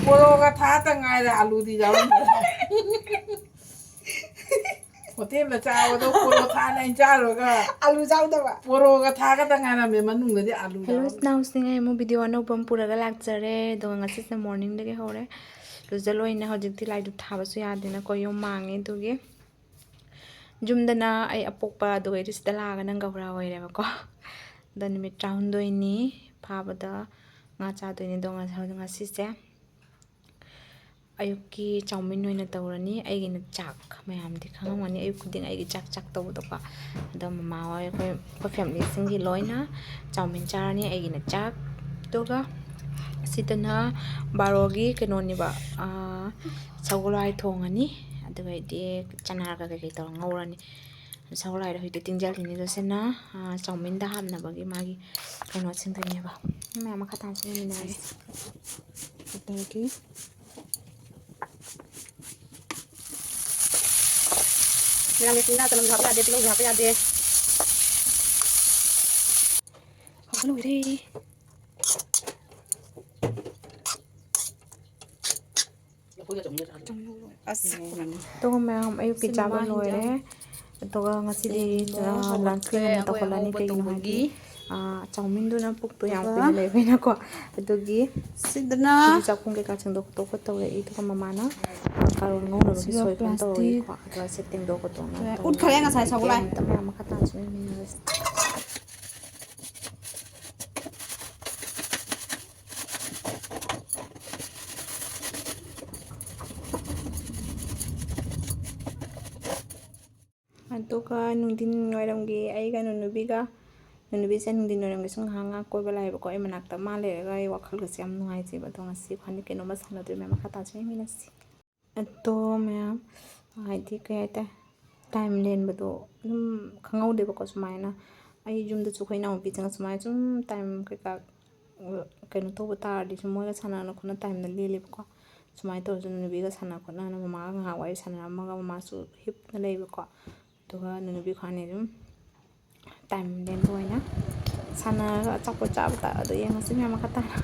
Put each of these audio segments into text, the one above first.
ꯄꯣꯔꯣꯒ ꯊꯥꯇ ꯉꯥꯏꯔꯦ ꯑꯂꯨꯗꯤ ꯌꯥꯎꯔꯝꯗꯦ ꯍꯣꯇꯦꯜꯗ ꯆꯥꯕꯗꯣ ꯄꯣꯔꯣ ꯊꯥꯅ ꯑꯩꯅ ꯆꯥꯔꯨꯔꯒ ꯑꯂꯨ ꯆꯥꯎꯗꯕ ꯄꯣꯔꯣꯒ ꯊꯥꯒꯇ ꯉꯥꯏꯔꯝꯃꯦ ꯃꯅꯨꯡꯗꯗꯤ ꯑꯂꯨ ꯌꯥꯎꯔꯝꯗꯦ ꯍꯦꯜꯂꯣ ꯏꯅꯥꯎꯁꯤꯡ ꯑꯩ ꯑꯃꯨꯛ ꯚꯤꯗꯤꯑꯣ ꯑꯅꯧꯕ ꯑꯃ ꯄꯨꯔꯒ ꯂꯥꯛꯆꯔꯦ ꯑꯗꯨꯒ ꯉꯁꯤꯁꯦ ꯃꯣꯔꯅꯤꯡꯗꯒꯤ ꯍꯧꯔꯦ ꯂꯨꯖꯜꯂꯣꯏꯅ ꯍꯧꯖꯤꯛꯇꯤ ꯂꯥꯏꯗꯨꯛ ꯊꯥꯕꯁꯨ ꯌꯥꯗꯦꯅꯀꯣ ꯌꯨꯝ ꯃꯥꯡꯉꯦ ꯑꯗꯨꯒꯤ ꯌꯨꯝꯗꯅ ꯑꯩ ꯑꯄꯣꯛꯄ ꯑꯗꯨꯒ ꯁꯤꯗ ꯂꯥꯛꯑꯒꯅ ꯒꯧꯔꯥ ꯑꯣꯏꯔꯦꯕꯀꯣ ꯑꯗ ꯅꯨꯃꯤꯠ 12ꯅꯤ ꯐꯥꯕꯗ ꯉꯥ ꯆꯥꯗꯣꯏꯅꯤ ꯑꯗꯣ ꯉꯁꯤꯁꯦ ꯑꯌꯨꯛꯀꯤ ꯆꯧꯃꯤꯟ ꯑꯣꯏꯅ ꯇꯧꯔꯅꯤ ꯑꯩꯒꯤꯅ ꯆꯥꯛ ꯃꯌꯥꯝꯗꯤ ꯈꯪꯉꯝꯒꯅꯤ ꯑꯌꯨꯛ ꯈꯨꯗꯤꯡ ꯑꯩꯒꯤ ꯆꯥꯛ ꯇꯧꯕꯗꯣꯀꯣ ꯑꯗꯣ ꯃꯃꯥ ꯍꯣꯏ ꯑꯩꯈꯣꯏ ꯐꯦꯃꯤꯂꯤꯁꯤꯡꯒꯤ ꯂꯣꯏꯅ ꯆꯧꯃꯤꯟ ꯆꯥꯔꯅꯤ ꯑꯩꯒꯤꯅ ꯆꯥꯛ ꯑꯗꯨꯒ ꯁꯤꯗꯅ ꯕꯥꯔꯣꯒꯤ ꯀꯩꯅꯣꯅꯦꯕ ꯁꯒꯣꯜꯍꯋꯥꯏ ꯊꯣꯡꯉꯅꯤ ꯑꯗꯨꯒ ꯑꯩꯗꯤ ꯆꯅꯥꯒ ꯀꯩꯀꯩ ꯇꯧꯔ ꯉꯧꯔꯅꯤ ꯁꯒꯣꯜꯍꯋꯥꯏꯗꯣ ꯍꯧꯖꯤꯛꯇꯤ ꯇꯤꯡꯖꯜꯂꯤꯅꯤ ꯑꯗꯣ ꯁꯤꯅ ꯆꯧꯃꯤꯟꯗ ꯍꯥꯞꯅꯕꯒꯤ ꯃꯥꯒꯤ ꯀꯩꯅꯣꯁꯤꯡꯗꯨꯅꯦꯕ ꯃꯌꯥꯝ ꯃꯈꯥ ꯇꯥꯅ ꯁꯦꯝꯃꯤꯟꯅꯔꯁꯤ ꯑꯗꯒꯤ ꯃꯌꯥꯝꯒꯤꯁꯤꯅ ꯆꯅꯝ ꯍꯥꯞꯄ ꯌꯥꯗꯦ ꯇꯤꯜꯍꯧ ꯍꯥꯞꯄ ꯌꯥꯗꯦ ꯍꯥꯞꯄ ꯂꯣꯏꯔꯦ ꯑꯗꯨꯒ ꯃꯌꯥꯝ ꯑꯌꯨꯛꯀꯤ ꯆꯥꯕ ꯂꯣꯏꯔꯦ ꯑꯗꯨꯒ ꯉꯁꯤꯗꯤ ꯂꯟꯁꯀꯤ ꯉꯟꯅ ꯇꯧꯈꯠꯂꯅꯤ ꯀꯩꯒꯤꯅꯣ ꯍꯥꯏꯗꯤ ꯆꯧꯃꯤꯟꯗꯨꯅ ꯄꯨꯛꯇꯣ ꯌꯥꯝ ꯀꯨꯏꯅ ꯂꯩꯕꯅꯤꯅꯀꯣ ꯑꯗꯨꯒꯤ ꯁꯤꯗꯅ ꯆꯥꯛꯈꯨꯝ ꯀꯩꯀꯥ ꯁꯦꯡꯗꯣꯛ ꯈꯣꯠꯇꯣꯛꯄ ꯇꯧꯔꯛꯏ ꯑꯗꯨꯒ ꯃꯃꯥꯅ ꯀꯥꯔꯣꯠ ꯉꯧꯅꯕꯒꯤ ꯁꯣꯏꯕ ꯇꯧꯔꯤꯀꯣ ꯑꯗꯨꯒ ꯁꯤ ꯇꯦꯡꯗꯣꯛ ꯈꯣꯠꯇꯣꯛꯅ ꯎꯠꯈꯔꯦ ꯉꯁꯥꯏ ꯁꯒꯣꯜꯍꯋꯥꯏ ꯑꯝꯇ ꯃꯌꯥꯝ ꯃꯈꯥ ꯇꯥꯅ ꯁꯦꯝꯃꯤꯟꯅꯔꯁꯤ ꯑꯗꯨꯒ ꯅꯨꯡꯊꯤꯟ ꯋꯥꯏꯔꯝꯒꯤ ꯑꯩꯒ ꯅꯨꯅꯨꯕꯤꯁꯦ ꯅꯨꯡꯊꯤꯟ ꯋꯥꯏꯔꯝꯒꯤ ꯁꯨꯝ ꯉꯥꯏꯍꯥꯛ ꯀꯣꯏꯕ ꯂꯥꯛꯑꯦꯕꯀꯣ ꯑꯩ ꯃꯅꯥꯛꯇ ꯃꯥ ꯂꯩꯔꯒ ꯑꯩ ꯋꯥꯈꯜꯒꯁꯦ ꯌꯥꯝ ꯅꯨꯡꯉꯥꯏꯖꯩꯕ ꯑꯗꯣ ꯉꯁꯤ ꯈ꯭ꯋꯥꯏꯗꯒꯤ ꯀꯩꯅꯣꯝꯃ ꯁꯥꯟꯅꯗꯣꯏ ꯃꯌꯥꯝ ꯃꯈꯥ ꯇꯥꯅ ꯁꯦꯝꯃꯤꯟꯅꯁꯤ ꯑꯗꯣ ꯃꯌꯥꯝ ꯍꯥꯏꯗꯤ ꯀꯩ ꯍꯥꯏꯇꯥꯔꯦ ꯇꯥꯏꯝ ꯂꯦꯟꯕꯗꯣ ꯑꯗꯨꯝ ꯈꯪꯍꯧꯗꯦꯕꯀꯣ ꯁꯨꯃꯥꯏꯅ ꯑꯩ ꯌꯨꯝꯗꯁꯨ ꯑꯩꯈꯣꯏ ꯏꯅꯥꯎꯄꯤꯁꯤꯡꯒ ꯁꯨꯃꯥꯏꯅ ꯁꯨꯝ ꯇꯥꯏꯝ ꯀꯩꯀꯥ ꯀꯩꯅꯣ ꯇꯧꯕ ꯇꯥꯔꯗꯤ ꯁꯨꯝ ꯃꯣꯏꯒ ꯁꯥꯟꯅ ꯈꯣꯠꯅ ꯇꯥꯏꯝꯗ ꯂꯦꯜꯂꯦꯕꯀꯣ ꯁꯨꯃꯥꯏꯅ ꯇꯧꯔꯁꯨ ꯅꯨꯅꯨꯕꯤꯒ ꯁꯥꯟꯅ ꯈꯣꯠꯅꯅ ꯃꯃꯥꯒ ꯉꯥꯏꯍꯥꯛ ꯋꯥꯔꯤ ꯁꯥꯟꯅꯔꯝꯃꯒ ꯃꯃꯥꯁꯨ ꯍꯤꯞꯅ ꯂꯩꯕꯀꯣ ꯑꯗꯨꯒ ꯅꯨꯅꯨꯕꯤ ꯈ꯭ꯋꯥꯏꯅꯤ ꯑꯗꯨꯝ ꯇꯥꯏꯝ ꯂꯦꯟꯕ ꯑꯣꯏꯅ ꯁꯥꯟꯅꯔꯒ ꯑꯆꯥꯄꯣꯠ ꯆꯥꯕ ꯑꯗꯣ ꯌꯦꯡꯉꯁꯤ ꯃꯌꯥꯝ ꯃꯈꯥ ꯇꯥꯅ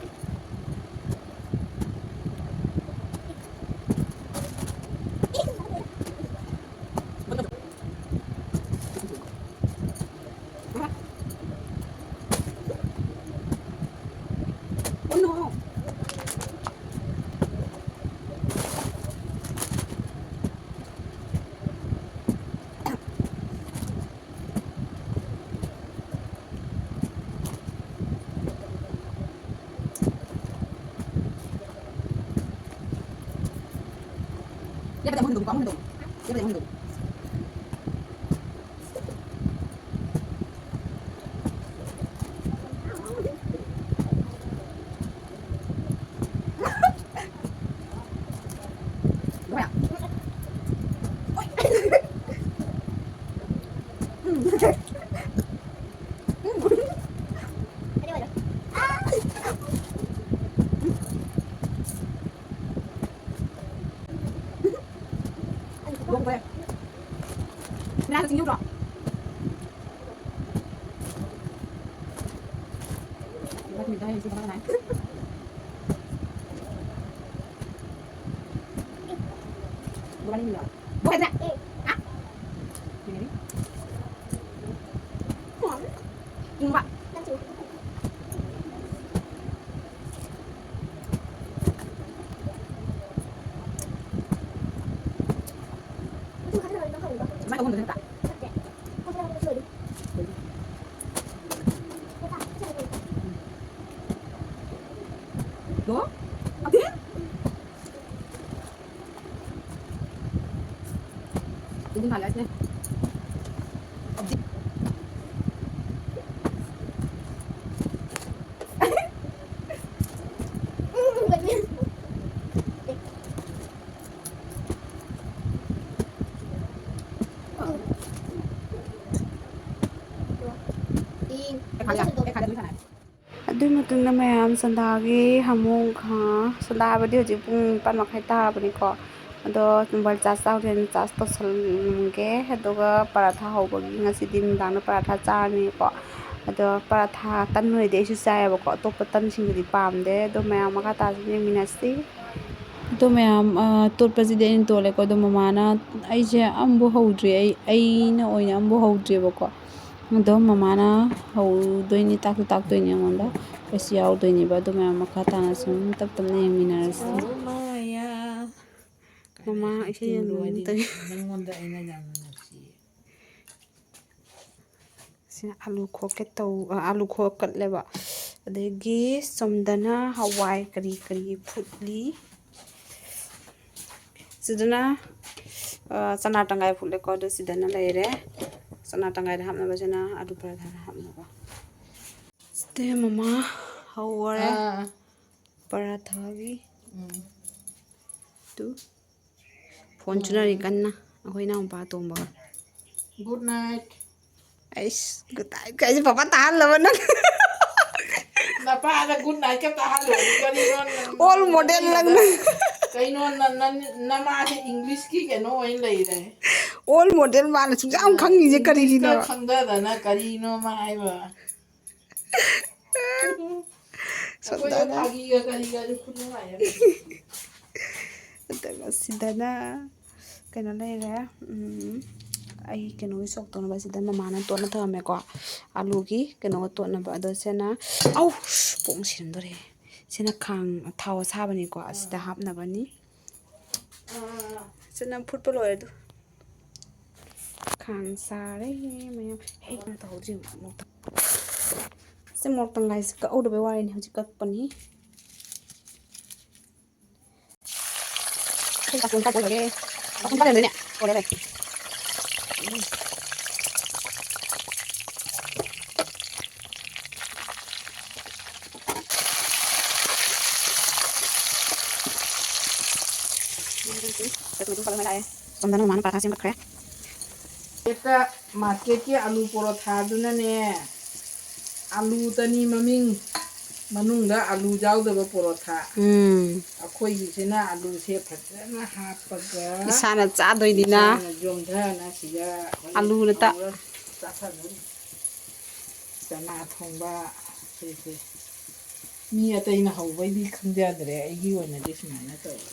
ꯑꯗꯨꯒꯤ ꯃꯇꯨꯡꯗ ꯃꯌꯥꯝ ꯁꯟꯗꯥꯒꯤ ꯑꯃꯨꯛ ꯁꯟꯗꯥ ꯍꯥꯏꯕꯗꯤ ꯍꯧꯖꯤꯛ ꯄꯨꯡ 9:30 ꯇꯥꯔꯕꯅꯤꯀꯣ ꯑꯗꯣ ꯃꯣꯕꯥꯏꯜ ꯆꯥꯔꯖ ꯇꯧꯗꯦꯅ ꯆꯥꯔꯖ ꯇꯧꯁꯜꯂꯝꯒꯦ ꯑꯗꯨꯒ ꯄꯔꯥꯊꯥ ꯍꯧꯕꯒꯤ ꯉꯁꯤꯗꯤ ꯅꯨꯡꯗꯥꯡꯗ ꯄꯔꯥꯊꯥ ꯆꯥꯔꯅꯤꯀꯣ ꯑꯗꯣ ꯄꯔꯥꯊꯥ ꯇꯟ ꯑꯣꯏꯔꯗꯤ ꯑꯩꯁꯨ ꯆꯥꯏꯌꯦꯕꯀꯣ ꯑꯇꯣꯞꯄ ꯇꯟꯁꯤꯡꯗꯨꯗꯤ ꯄꯥꯝꯗꯦ ꯑꯗꯣ ꯃꯌꯥꯝ ꯃꯈꯥ ꯇꯥꯁꯤ ꯌꯦꯡꯃꯤꯟꯅꯁꯤ ꯑꯗꯣ ꯃꯌꯥꯝ ꯇꯣꯠꯄꯁꯤꯗꯤ ꯑꯩꯅ ꯇꯣꯠꯂꯦꯀꯣ ꯑꯗꯣ ꯃꯃꯥꯅ ꯑꯩꯁꯦ ꯑꯃꯐꯥꯎ ꯍꯧꯗ꯭ꯔꯤ ꯑꯩꯅ ꯑꯣꯏꯅ ꯑꯃꯐꯥꯎ ꯍꯧꯗ꯭ꯔꯦꯕꯀோ ꯑꯗꯣ ꯃꯃꯥꯅ ꯍꯧꯗꯣꯏꯅꯤ ꯇꯥꯛꯁꯨ ꯇꯥꯛꯇꯣꯏꯅꯤ ꯑꯩꯉꯣꯟꯗ ꯑꯩꯁꯨ ꯌꯥꯎꯗꯣꯏꯅꯦꯕ ꯑꯗꯣ ꯃꯌꯥꯝ ꯃꯈꯥ ꯇꯥꯅ ꯁꯨꯝ ꯇꯞ ꯇꯞꯅ ꯌꯦꯡꯃꯤꯟꯅꯔꯁꯤ ꯃꯃꯥ ꯏꯁꯩ ꯌꯦꯡꯉꯝꯇꯒꯤ ꯅꯪꯉꯣꯟꯗ ꯑꯩꯅ ꯌꯥꯝꯅ ꯅꯨꯡꯁꯤꯌꯦ ꯁꯤꯅ ꯑꯂꯨ ꯈꯣꯛꯀꯠꯂꯦꯕ ꯑꯗꯒꯤ ꯁꯣꯝꯗꯅ ꯍꯋꯥꯏ ꯀꯔꯤ ꯐꯨꯠꯂꯤ ꯁꯤꯗꯅ ꯆꯅꯥ ꯇꯪꯒꯥꯏ ꯐꯨꯠꯂꯦꯀꯣ ꯑꯗꯣ ꯁꯤꯗꯅ ꯂꯩꯔꯦ ꯆꯅꯥ ꯇꯪꯒꯥꯏꯗ ꯍꯥꯞꯅꯕꯁꯤꯅ ꯑꯂꯨ ꯄꯔꯥꯊꯥꯗ ꯍꯥꯞꯅꯕ ꯁꯤꯗ ꯃꯃꯥ ꯍꯧꯔꯦ ꯄꯔꯥꯊꯥꯒꯤ ꯐꯣꯟ ꯆꯨꯅꯔꯤ ꯀꯟꯅ ꯑꯩꯈꯣꯏ ꯏꯅꯥꯎꯄꯥ ꯑꯇꯣꯝꯕꯒ ꯒꯨꯗ ꯅꯥꯏꯠ ꯑꯩꯁ ꯀꯩꯁꯦ ꯄꯄꯥ ꯇꯥꯍꯜꯂꯕ ꯅꯪ ꯅꯄꯥꯗ ꯒꯨꯗ ꯅꯥꯏꯠꯀ ꯇꯥꯍꯜꯂꯣꯗꯤ ꯀꯔꯤꯅꯣ ꯑꯣꯜ ꯃꯣꯗꯦꯜ ꯂꯪꯅ ꯀꯩꯅꯣ ꯅꯃꯥꯁꯦ ꯏꯪꯂꯤꯁꯀꯤ ꯀꯩꯅꯣ ꯑꯣꯏꯅ ꯂꯩꯔꯦ ꯑꯣꯜ ꯃꯣꯗꯦꯜ ꯃꯥꯅ ꯁꯨꯡꯌꯥꯝ ꯈꯪꯉꯤꯁꯦ ꯀꯔꯤꯒꯤꯅꯣ ꯏꯪꯂꯤꯁꯀ ꯈꯪꯗꯗꯅ ꯀꯔꯤꯅꯣꯃ ꯍꯥꯏꯕ ꯑꯩꯈꯣꯏꯁꯨ ꯁꯣꯝꯗꯅ ꯐꯥꯒꯤꯒ ꯀꯔꯤꯒꯁꯨ ꯈꯨꯅꯨꯡꯉꯥꯏ ꯑꯃꯅꯤ ꯑꯗꯨꯒ ꯁꯤꯗꯅ ꯀꯩꯅꯣ ꯂꯩꯔꯦ ꯑꯩ ꯀꯩꯅꯣꯒꯤ ꯁꯣꯛ ꯇꯧꯅꯕ ꯁꯤꯗ ꯃꯃꯥꯅ ꯇꯣꯠꯅ ꯊꯝꯃꯦꯀꯣ ꯑꯂꯨꯒꯤ ꯀꯩꯅꯣꯒ ꯇꯣꯠꯅꯕ ꯑꯗꯣ ꯁꯤꯅ ꯄꯣꯡ ꯁꯤꯔꯝꯗꯣꯔꯦ ꯁꯤꯅ ꯊꯥꯎ ꯑꯁꯥꯕꯅꯤꯀꯣ ꯑꯁꯤꯗ ꯍꯥꯞꯅꯕꯅꯤ ꯁꯤꯅ ꯐꯨꯠꯄ ꯂꯣꯏꯔꯦ ꯑꯗꯨ ꯈꯥꯡ ꯁꯥꯔꯦ ꯃꯌꯥꯝ ꯍꯦꯛ ꯇꯧꯍꯧꯗ꯭ꯔꯤ ꯁꯤ ꯃꯣꯔꯣꯛ ꯇꯪꯒꯥꯏꯁꯦ ꯀꯛꯍꯧꯗꯕꯩ ꯋꯥꯔꯤꯅꯤ ꯍꯧꯖꯤꯛ ꯀꯛꯄꯅꯤ ꯁꯣꯝꯗꯅ ꯃꯃꯥꯅ ꯄꯔꯥꯊꯥ ꯁꯦꯝꯒꯠꯈ꯭ꯔꯦ ꯃꯥꯔꯀꯦꯠꯀꯤ ꯑꯂꯨ ꯄꯣꯔꯣꯊꯥꯗꯨꯅꯅꯦ ꯑꯂꯨꯇꯅꯤ ꯃꯃꯤꯡ ꯃꯅꯨꯡꯗ ꯑꯂꯨ ꯌꯥꯎꯗꯕ ꯄꯣꯔꯣꯊꯥ ꯑꯩꯈꯣꯏꯒꯤꯁꯤꯅ ꯑꯂꯨꯁꯦ ꯐꯖꯅ ꯍꯥꯞꯄꯒ ꯏꯁꯥꯅ ꯆꯥꯗꯣꯏꯅꯤꯅ ꯌꯣꯝꯊꯅ ꯁꯤꯗ ꯑꯂꯨꯅꯇ ꯆꯥꯊꯗꯣꯏꯅꯤ ꯆꯅꯥ ꯊꯣꯡꯕ ꯁꯤꯁꯦ ꯃꯤ ꯑꯇꯩꯅ ꯍꯧꯕꯩꯗꯤ ꯈꯪꯖꯗ꯭ꯔꯦ ꯑꯩꯒꯤ ꯑꯣꯏꯅꯗꯤ ꯁꯨꯃꯥꯏꯅ ꯇꯧꯋꯤ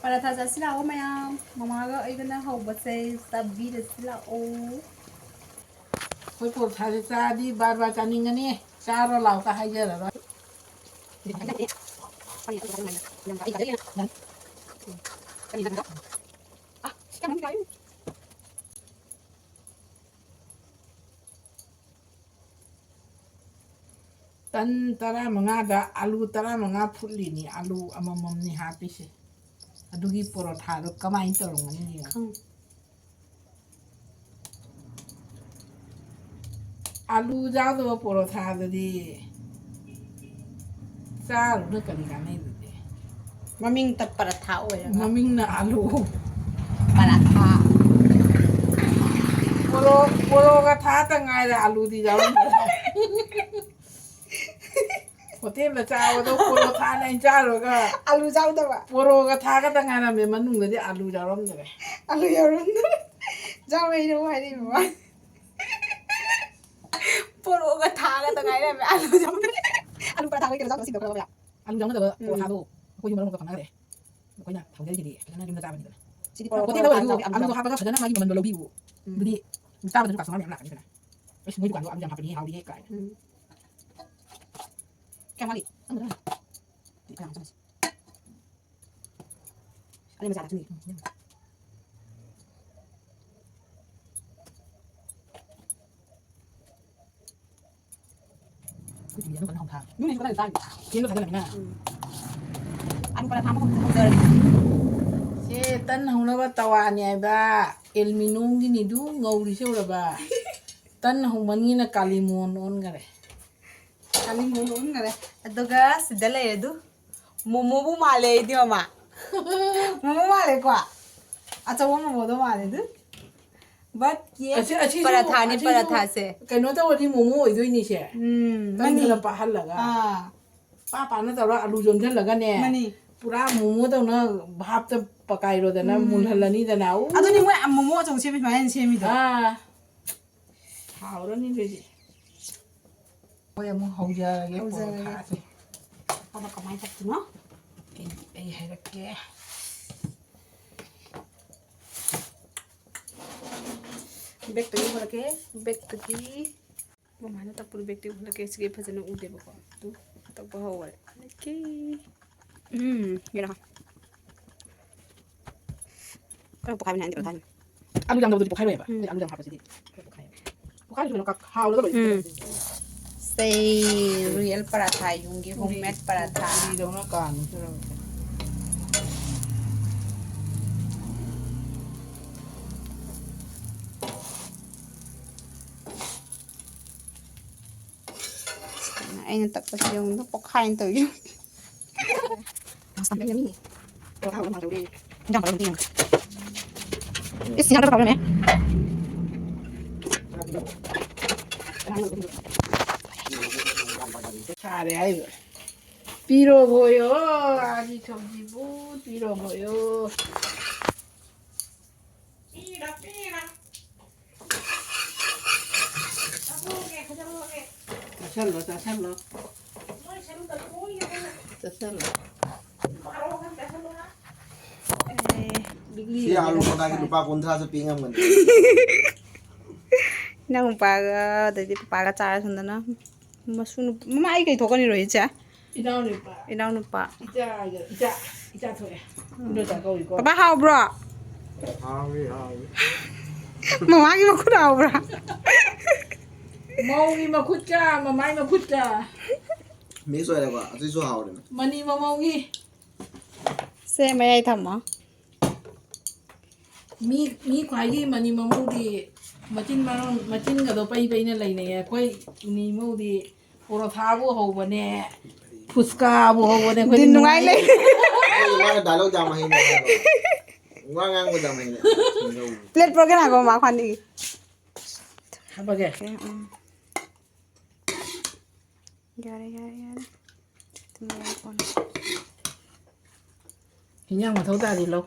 ꯄꯔꯥꯊꯥ ꯆꯥꯁꯤ ꯂꯥꯛꯑꯣ ꯃꯌꯥꯝ ꯃꯃꯥꯒ ꯑꯩꯒꯅ ꯍꯧꯕꯁꯦ ꯆꯥꯕꯤꯔꯁꯤ ꯂꯥꯛꯑꯣ ꯑꯩꯈꯣꯏ ꯄꯣꯔꯣꯊꯥꯁꯦ ꯆꯥꯔꯗꯤ ꯕꯥꯔ ꯕꯥꯔ ꯆꯥꯅꯤꯡꯒꯅꯤ ꯆꯥꯔꯣ ꯂꯥꯎꯀ ꯍꯥꯏꯖꯔꯔꯣꯏ ꯇꯟ 15ꯗ ꯑꯂꯨ 15 ꯐꯨꯠꯂꯤꯅꯤ ꯑꯂꯨ ꯑꯃꯃꯝꯅꯤ ꯍꯥꯞꯄꯤꯁꯦ ꯑꯗꯨꯒꯤ ꯄꯣꯔꯣꯊꯥꯗꯣ ꯀꯃꯥꯏꯅ ꯇꯧꯔꯝꯒꯅꯤ ꯌꯦꯡꯉꯣ ꯑꯂꯨ ꯌꯥꯎꯗꯕ ꯄꯣꯔꯣꯊꯥꯗꯗꯤ ꯆꯥꯔꯨꯅ ꯀꯔꯤ ꯀꯥꯟꯅꯩꯗꯨꯗꯤ ꯃꯃꯤꯡꯇ ꯄꯔꯥꯊꯥ ꯑꯣꯏꯔꯒ ꯃꯃꯤꯡꯅ ꯑꯂꯨ ꯄꯔꯥꯊꯥ ꯄꯣꯔꯣꯒ ꯊꯥꯇ ꯉꯥꯏꯔꯦ ꯑꯂꯨꯗꯤ ꯌꯥꯎꯔꯝꯗ꯭ꯔꯦ ꯍꯣꯇꯦꯜꯗ ꯆꯥꯕꯗꯣ ꯄꯣꯔꯣꯊꯥꯅ ꯑꯩꯅ ꯆꯥꯔꯨꯔꯒ ꯑꯂꯨ ꯌꯥꯎꯗꯕ ꯄꯣꯔꯣꯒ ꯊꯥꯒꯇ ꯉꯥꯏꯔꯝꯃꯦ ꯃꯅꯨꯡꯗꯗꯤ ꯑꯂꯨ ꯌꯥꯎꯔꯝꯗ꯭ꯔꯦ ꯑꯂꯨ ꯌꯥꯎꯔꯝꯗ꯭ꯔꯦ ꯌꯥꯎꯔꯩꯅꯣ ꯍꯥꯏꯔꯤ ꯃꯃꯥ ꯄꯣꯔꯣꯒ ꯊꯥꯒꯇ ꯉꯥꯏꯔꯝꯃꯦ ꯑꯂꯨ ꯌꯥꯎꯗ꯭ꯔꯦ ꯑꯂꯨ ꯄꯔꯥꯊꯥ ꯀꯩꯅꯣ ꯆꯥꯎ ꯁꯤꯗ ꯑꯂꯨ ꯌꯥꯎꯅꯗꯕ ꯄꯣꯔꯣꯊꯥꯗꯣ ꯑꯩꯈꯣꯏꯁꯨ ꯃꯔꯣꯡ ꯈꯪꯅꯔꯦ ꯑꯩꯈꯣꯏꯅ ꯊꯧꯖꯔꯤꯁꯤꯗꯤ ꯐꯖꯅ ꯌꯨꯝꯗ ꯆꯥꯕꯅꯤꯗꯅ ꯍꯣꯇꯦꯜꯗ ꯑꯣꯏꯔꯁꯨ ꯑꯂꯨꯗꯣ ꯍꯥꯞꯄꯒ ꯐꯖꯅ ꯃꯥꯒꯤ ꯃꯃꯟꯗꯣ ꯂꯧꯕꯤꯌꯨ ꯑꯗꯨꯗꯤ ꯆꯥꯕꯗꯁꯨ ꯀꯁꯇꯃꯔ ꯃꯌꯥꯝ ꯂꯥꯛꯀꯅꯤꯗꯅ ꯑꯩꯁ ꯃꯣꯏ ꯗꯨꯀꯥꯟꯗꯣ ꯑꯂꯨ ꯌꯥꯝ ꯍꯥꯞꯄꯅꯤ ꯍꯥꯎꯔꯤꯌꯦ ꯀꯥꯏꯅ ꯀꯌꯥꯝ ꯋꯥꯠꯂꯤ ꯑꯩ ꯃꯆꯥ ꯊꯛꯆꯤꯟꯒꯦ ꯁꯦ ꯇꯟ ꯍꯧꯅꯕ ꯇꯋꯥꯅꯤ ꯍꯥꯏꯕ ꯑꯦꯜꯃꯤꯅꯤꯌꯝꯒꯤꯅꯤꯗꯨ ꯉꯧꯔꯤꯁꯦ ꯎꯔꯕ ꯇꯟ ꯍꯧꯃꯟꯒꯤꯅ ꯀꯥꯂꯤꯃꯣꯟ ꯑꯣꯟꯈꯔꯦ ꯀꯥꯂꯤꯃꯣꯟ ꯑꯣꯟꯈꯔꯦ ꯑꯗꯨꯒ ꯁꯤꯗ ꯂꯩꯔꯦ ꯑꯗꯨ 모모부 말래 이디어마 모모 말래과 아저거 모모도 말래드 맞게 파라타니 파라타세 그노 저기 모모 이도이니세 많이 나 빠할라가 빠빠나 저러 알루 좀 텔라가네 많이 पूरा मोमो तो ना भाप तो पकाई रो देना मुलहलनी देना ओ 아저니 왜 모모 좀 세미 많이 세미도 아 하오라니 되지 뭐야 뭐 하우자게 하우자게 봐봐 가만히 잡지나 에이 이렇게 백도 이렇게 백도기 뭐 많이 딱 뿌리 백도 이렇게 쓰게 파지는 우대 보고 또딱 봐와 이렇게 이라 그럼 볶아면 안 되거든 아무 장도 볶아야 해 봐. 아무 장 밥을 쓰지. 볶아야. 볶아야 되는 거 하우도 뭐. Say real paratha yung homemade paratha. Đi đâu nó còn Ayun tapos yung napakain to yun. Basta may yummy. Pero tao naman daw di. Hindi ako lang siya problem eh. 잘해 아이고. 빌어 보여. 아기 점지부 빌어 보여. 삐라. 자 샬러. Si alu kota ki lupa kontra sa pingam kan. Nang paga dadi paga cara sandana. Masunu mama ai kai thokani roi cha. Inau pa. Icha thôi. Nó chẳng câu gì con. Papa how bro. Hawi. Mama ki ma khud how bro. Mau đi mà khút ca mà mai mà khút ca. Mi so era ba, ati so hawo den. Mani mà mau đi. Se mai ai thamma. Mi khoai đi mani mà mau đi. Machin cái đó bay nè lấy nè. Quay ni mau đi. Paratha bu hậu bữa nè. Fuska bu hậu bữa nè. Din nungai le. Ai ma dialog jam hai ne. Ngang ko jam hai ne. Plate program ako ma khwan đi. Apa ke? Yare. Tumaya kon. Hình như mà thấu ra thì lâu.